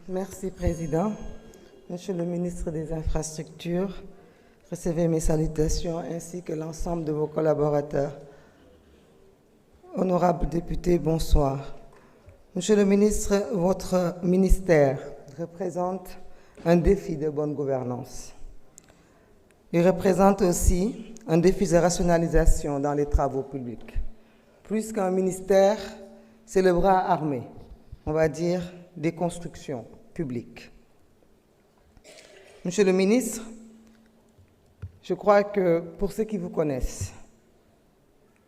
Merci, Président. Monsieur le ministre des Infrastructures, recevez mes salutations ainsi que l'ensemble de vos collaborateurs. Honorables députés, bonsoir. Monsieur le ministre, votre ministère représente un défi de bonne gouvernance. Il représente aussi un défi de rationalisation dans les travaux publics. Plus qu'un ministère, c'est le bras armé, on va dire, des constructions publiques. Monsieur le ministre, je crois que pour ceux qui vous connaissent,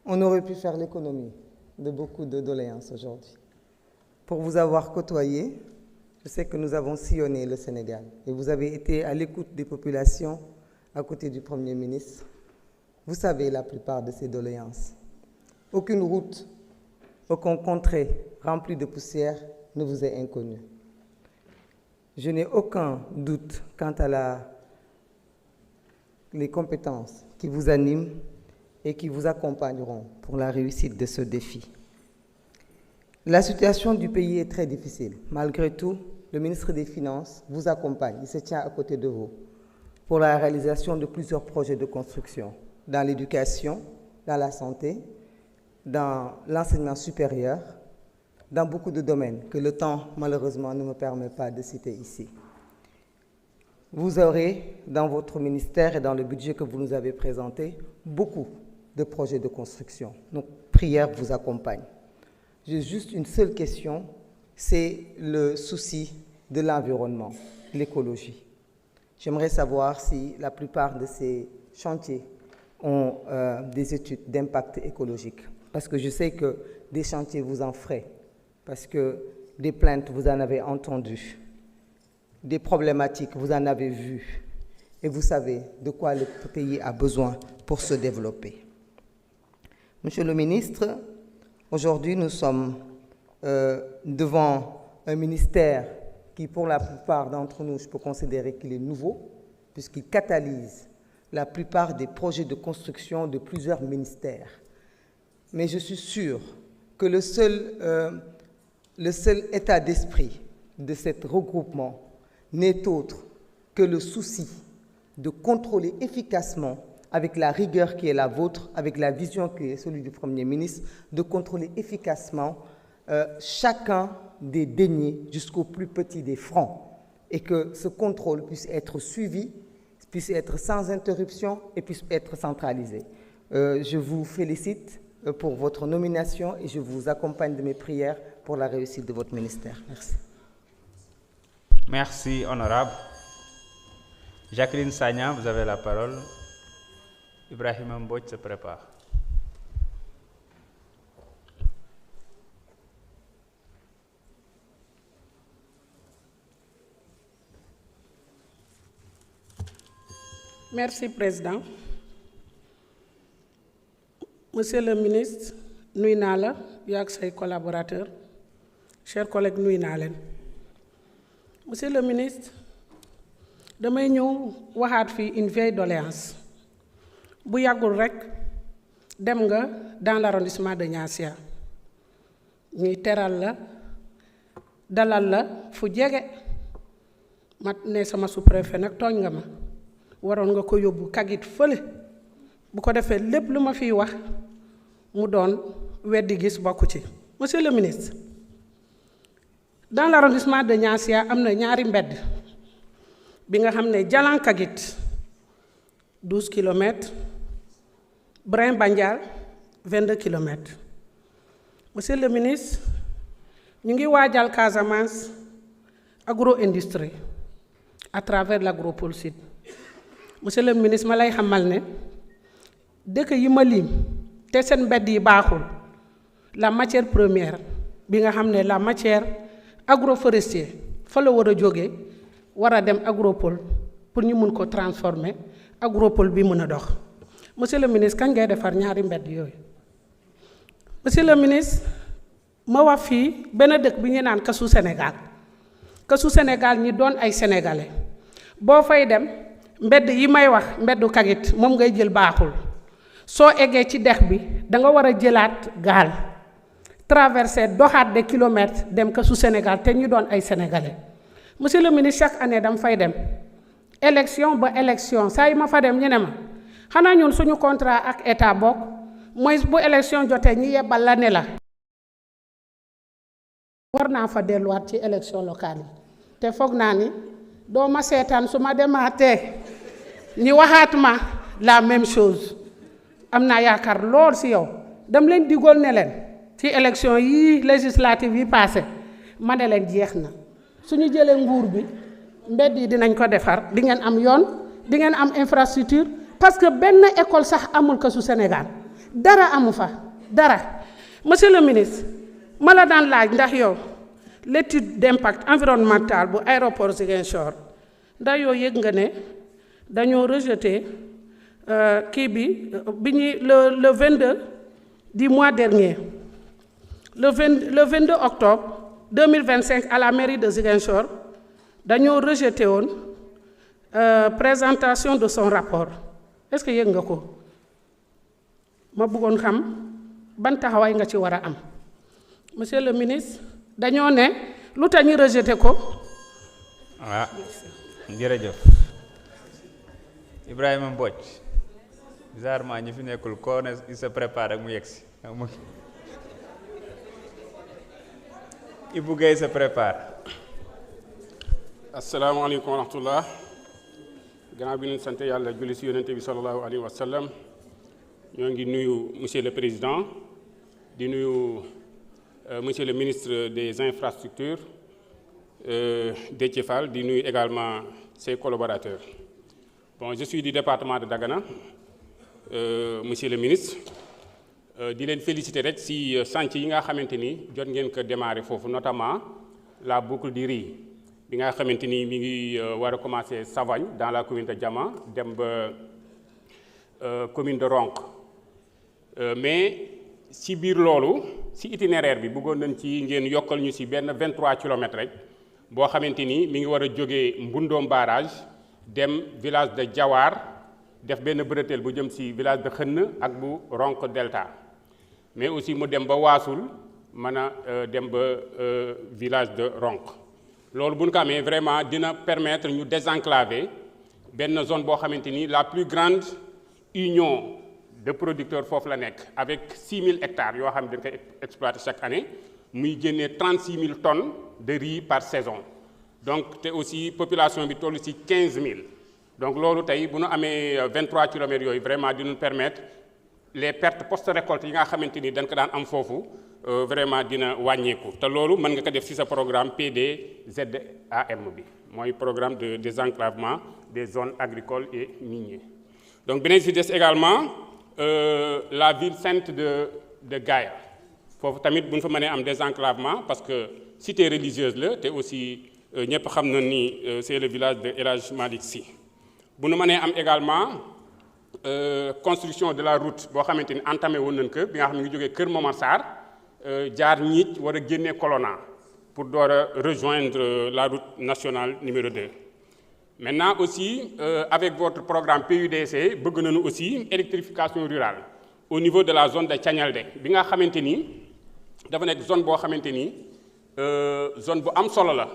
on aurait pu faire l'économie de beaucoup de doléances aujourd'hui. Pour vous avoir côtoyé, je sais que nous avons sillonné le Sénégal et vous avez été à l'écoute des populations à côté du Premier ministre. Vous savez la plupart de ces doléances. Aucune route, aucune contrée remplie de poussière ne vous est inconnue. Je n'ai aucun doute quant à les compétences qui vous animent et qui vous accompagneront pour la réussite de ce défi. La situation du pays est très difficile. Malgré tout, le ministre des Finances vous accompagne, il se tient à côté de vous pour la réalisation de plusieurs projets de construction dans l'éducation, dans la santé, dans l'enseignement supérieur, dans beaucoup de domaines que le temps, malheureusement, ne me permet pas de citer ici. Vous aurez, dans votre ministère et dans le budget que vous nous avez présenté, beaucoup de projets de construction. Nos prières vous accompagnent. J'ai juste une seule question, c'est le souci de l'environnement, l'écologie. J'aimerais savoir si la plupart de ces chantiers ont des études d'impact écologique, parce que je sais que des chantiers vous en ferez, parce que des plaintes, vous en avez entendu, des problématiques, vous en avez vu, et vous savez de quoi le pays a besoin pour se développer. Monsieur le ministre, aujourd'hui, nous sommes devant un ministère qui, pour la plupart d'entre nous, je peux considérer qu'il est nouveau, puisqu'il catalyse la plupart des projets de construction de plusieurs ministères. Mais je suis sûr que le seul état d'esprit de cet regroupement n'est autre que le souci de contrôler efficacement, avec la rigueur qui est la vôtre, avec la vision qui est celle du Premier ministre, de contrôler efficacement chacun des deniers jusqu'au plus petit des francs, et que ce contrôle puisse être suivi, puisse être sans interruption et puisse être centralisé. Je vous félicite pour votre nomination et je vous accompagne de mes prières pour la réussite de votre ministère. Merci. Merci, honorable. Jacqueline Sagna, vous avez la parole. Ibrahim Mbodj se prépare. Merci, Président. Monsieur le ministre, nuyu naa la yaa ak say collaborateurs, chers collègues, nuyu naa leen. Monsieur le ministre, damay ñëw waxaat fii une vieille doléance. Bu yàggul rek dem nga dans l'arrondissement de Niassia. ñuy teral la dalal la fu jege ma ne sama sous-préfet nag tooñ nga ma. waroon nga ko yóbbu kagit fële bu ko defee lépp lu ma fiy wax mu doon weddi gis bokku ci. Monsieur le ministre, dans l'arrondissement de Niassia am na ñaari mbedd bi nga xam ne Jalan Kagit 12 kilomètres, Brin Bandial 22 kilomètres. Monsieur le ministre, ñu ngi waajal Casamance agro-industrie à travers l'agropole sud. Monsieur le ministre, ma lay xamal ne dëkk yi ma lim te seen mbedd yi baaxul, la matière première bi nga xam ne la matière agroforestier fa la war a jóge war a dem agropole pour ñu mun ko transformer agropole bi mën a dox. Monsieur le ministre, kañ ngay defar ñaari mbedd yooyu? Monsieur le ministre, ma wax fii benn dëkk bi ñu naan Kasu Sénégal. Kasu Sénégal ñi doon ay sénégalais boo fay dem mbedd yi may wax mbeddu Kagit moom ngay jël baaxul soo eggee ci dex bi da nga war a jëlaat gaal traverser doxaat des kilomètres dem ka su Sénégal te ñu doon ay sénégalais monsieur le ministre chaque année dama fay dem élection ba élection saa yi ma fa dem ñu ne ma xanaa ñun suñu contrat ak état bokk mooy bu élection jotee ñi yebbal la ne la war naa fa delluwaat ci élection locale yi te foog naa ni doo ma seetaan su ma demaatee ñi waxaat ma la même chose am naa yaakaar lool si yow dam leen digoon ne leen ci élection yi législative yi passé ma ne leen jeex na suñu jëlee nguur bi mbedd yi dinañ ko defar di ngeen am yoon di ngeen am infrastructure parce que benn école sax amul ko su Sénégal dara amu fa dara. Monsieur le ministre ma la daan laaj ndax yow l'étude d'impact environnemental bu aéroport Ziguinchor ndax yow yëg nga ne dañoo rejeté kii bi ñuy le 22 du mois dernier le 22 octobre 2025 à la mairie de Ziguinchor dañoo rejeté woon présentation de son rapport est-ce que yëg nga ko ma bëggoon xam ban taxawaay nga ci war a am monsieur le ministre dañoo ne lu tax ñu rejeté ko. ah jërëjëf Ibrahima Mbodj bizarrement ñi fi nekkul koo ne il se prépare ak mu yegsi Ibou Gueye se prépare. asalaamaaleykum wa rahmatullah gannaaw bi ñu sant yàlla julli si yonente bi sallallahu alayhi wa sallam ñoo ngi nuyu monsieur le président di nuyu monsieur le ministre des infrastructures Déthié Fall di nuyu également ses collaborateurs. Bon, je suis du département de Dagana monsieur le ministre di leen féliciter rek si chantier yi nga xamante ni jot ngeen ko démarrer foofu notamment la boucle du riz bi nga xamante ni mi ngi war a commencer Savagne dans la commune de Diama dem ba commune de Ronk mais si biir loolu si itinéraire bi bëggoon nañ ci ngeen yokkal ñu si benn 23 kilomètres rek boo xamante ni mi ngi war a jógee Mbundoom barrage dem village de Diawar def benn bretelle bu jëm si village de Xënn ak bu Ronk Delta mais aussi mu dem ba Waasul mën a dem ba village de Ronk loolu bu ñu ko amee vraiment dina permettre ñu désenclaver benn zone boo xamante ni la plus grande union de producteurs foofu la nekk avec 6000 hectares yoo xam ne dañ koy exploiter chaque année muy génnee 36000 tonnes de riz par saison donc te aussi population bi toll ci 15000 donc loolu tey bu ñu amee 23 kilomètres yooyu vraiment dinañu permettre les pertes post-récolte yi nga xamante ni dañ ko daan am foofu vraiment dina wàññeeku te loolu mën nga ko def ci sa programme PDZAM bi mooy programme de désenclavement des zones agricoles et minières. Donc beneen ci des également la ville sainte de Gaïa foofu tamit bu ñu fa mënee am désenclavement parce que cité religieuse la te aussi ñëpp xam na ni c'est le village de El Hadj Malick Sy bu ñu mënee am également construction de la route boo xamante ni entamé woon nañ ko bi nga xam ne ngi jógee Kër Momar Sarr jaar Ñiic war a génnee Colonna pour door a rejoindre la route nationale numéro 2. Maintenant aussi avec votre programme PUDC bëgg nañu aussi électrification rurale au niveau de la zone de Thiagnaldé bi nga xamante ni dafa nekk zone boo xamante ni zone bu am solo la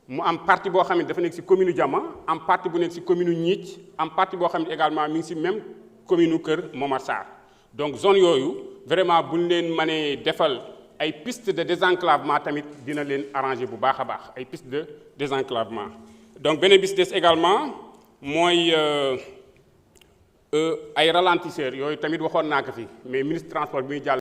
mu am partie boo xam ne dafa nekk ci commune Diama am partie bu nekk ci commune Ñiic am partie boo xam ne également mi ngi ci même commune Kër Momar Sarr donc zone yooyu vraiment bu ñu leen mënee defal ay pistes de désenclavement tamit dina leen arranger bu baax a baax ay pistes de désenclavement. Donc beneen bis des également mooy ay ralentisseurs yooyu tamit waxoon naa ko fi mais ministre transport bi muy jàll